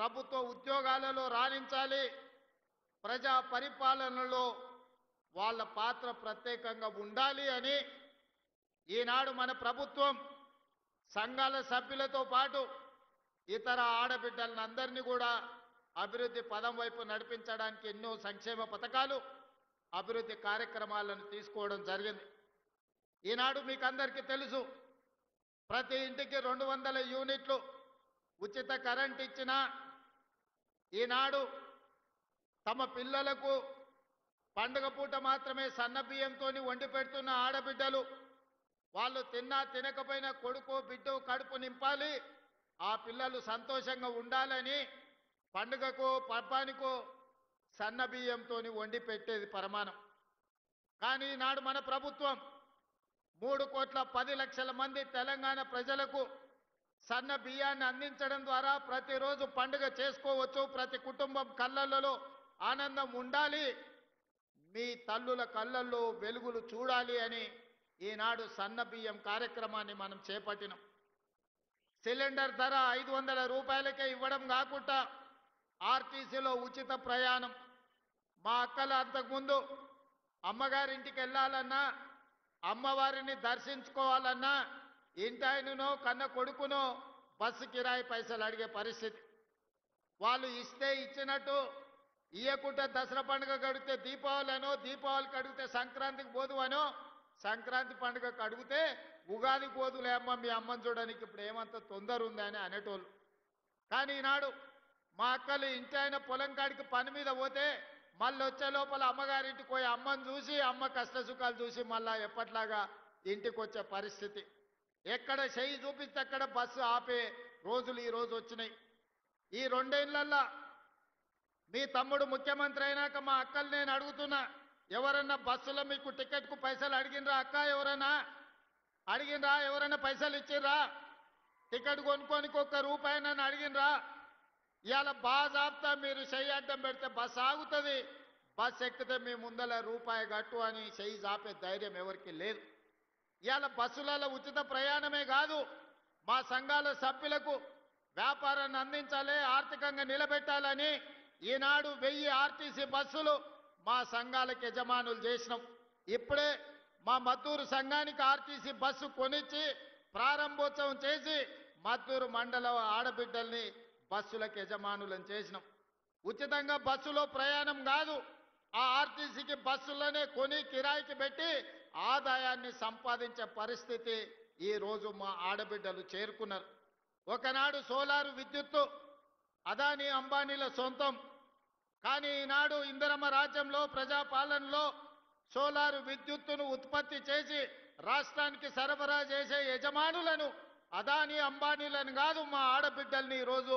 ప్రభుత్వ ఉద్యోగాలలో రాణించాలి, ప్రజా పరిపాలనలో వాళ్ళ పాత్ర ప్రత్యేకంగా ఉండాలి అని ఈనాడు మన ప్రభుత్వం సంఘాల సభ్యులతో పాటు ఇతర ఆడబిడ్డలందరినీ కూడా అభివృద్ధి పదం వైపు నడిపించడానికి ఎన్నో సంక్షేమ పథకాలు, అభివృద్ధి కార్యక్రమాలను తీసుకోవడం జరిగింది. ఈనాడు మీకు అందరికీ తెలుసు, ప్రతి ఇంటికి 200 యూనిట్లు ఉచిత కరెంట్ ఇచ్చిన ఈనాడు తమ పిల్లలకు పండుగ పూట మాత్రమే సన్న బియ్యంతో వండి పెడుతున్న ఆడబిడ్డలు, వాళ్ళు తిన్నా తినకపోయినా కొడుకు బిడ్డ కడుపు నింపాలి, ఆ పిల్లలు సంతోషంగా ఉండాలని పండుగకు పబ్బానికో సన్న బియ్యంతో వండి పెట్టేది పరమానం. కానీ ఈనాడు మన ప్రభుత్వం 3,10,00,000 మంది తెలంగాణ ప్రజలకు సన్న బియ్యాన్ని అందించడం ద్వారా ప్రతిరోజు పండుగ చేసుకోవచ్చు, ప్రతి కుటుంబం కళ్ళల్లో ఆనందం ఉండాలి, మీ తల్లుల కళ్ళల్లో వెలుగులు చూడాలి అని ఈనాడు సన్న బియ్యం కార్యక్రమాన్ని మనం చేపట్టినాం. సిలిండర్ ధర 500 రూపాయలకే ఇవ్వడం కాకుండా ఆర్టీసీలో ఉచిత ప్రయాణం. మా అక్కలు అంతకుముందు అమ్మగారింటికి వెళ్ళాలన్నా, అమ్మవారిని దర్శించుకోవాలన్నా ఇంటాయననో కన్న కొడుకునో బస్సు కిరాయి పైసలు అడిగే పరిస్థితి. వాళ్ళు ఇస్తే ఇచ్చినట్టు, ఇయ్యకుంటే దసరా పండుగ గడిగితే దీపావళినో, దీపావళికి అడిగితే సంక్రాంతికి పోదువనో, సంక్రాంతి పండుగకు అడిగితే ఉగాదికి పోదులే అమ్మ మీ అమ్మని చూడడానికి ఇప్పుడు ఏమంత తొందర ఉంది అని అనేటోళ్ళు. కానీ ఈనాడు మా అక్కలు ఇంటి ఆయన పొలం కాడికి పని మీద పోతే మళ్ళీ వచ్చే లోపల అమ్మగారింటికి పోయి అమ్మని చూసి, అమ్మ కష్ట సుఖాలు చూసి మళ్ళా ఎప్పట్లాగా ఇంటికి వచ్చే పరిస్థితి. ఎక్కడ చెయ్యి చూపిస్తే అక్కడ బస్సు ఆపే రోజులు ఈ రోజు వచ్చినాయి. ఈ 2 ఏళ్లల్లో మీ తమ్ముడు ముఖ్యమంత్రి అయినాక మా అక్కలు నేను అడుగుతున్నా, ఎవరన్నా బస్సులో మీకు టికెట్కు పైసలు అడిగినరా అక్క? ఎవరన్నా అడిగినరా? ఎవరైనా పైసలు ఇచ్చిర్రా? టికెట్ కొనుక్కోనికి ₹1 నన్ను అడిగినరా? ఇవాళ బాజాబ్తా మీరు చెయ్యి అడ్డం పెడితే బస్సు ఆగుతుంది, బస్సు ఎక్కితే మీ ముందల రూపాయి కట్టు అని చెయ్యి జాపే ధైర్యం ఎవరికి లేదు. ఇవాళ బస్సులలో ఉచిత ప్రయాణమే కాదు, మా సంఘాల సభ్యులకు వ్యాపారాన్ని అందించాలి, ఆర్థికంగా నిలబెట్టాలని ఈనాడు 1000 ఆర్టీసీ బస్సులు మా సంఘాలకు యజమానులు చేసినాం. ఇప్పుడే మా మద్దూరు సంఘానికి ఆర్టీసీ బస్సు కొనిచ్చి ప్రారంభోత్సవం చేసి మద్దూరు మండల ఆడబిడ్డల్ని బస్సులకు యజమానులను చేసినాం. ఉచితంగా బస్సులో ప్రయాణం కాదు, ఆ ఆర్టీసీకి బస్సులోనే కొని కిరాయికి పెట్టి ఆదాయాన్ని సంపాదించే పరిస్థితి ఈ రోజు మా ఆడబిడ్డలు చేరుకున్నారు. ఒకనాడు సోలారు విద్యుత్తు అదానీ అంబానీల సొంతం. కానీ ఈనాడు ఇందిరమ్మ రాజ్యంలో ప్రజాపాలనలో సోలారు విద్యుత్తును ఉత్పత్తి చేసి రాష్ట్రానికి సరఫరా చేసే యజమానులను అదానీ అంబానీలను కాదు, మా ఆడబిడ్డల్ని ఈరోజు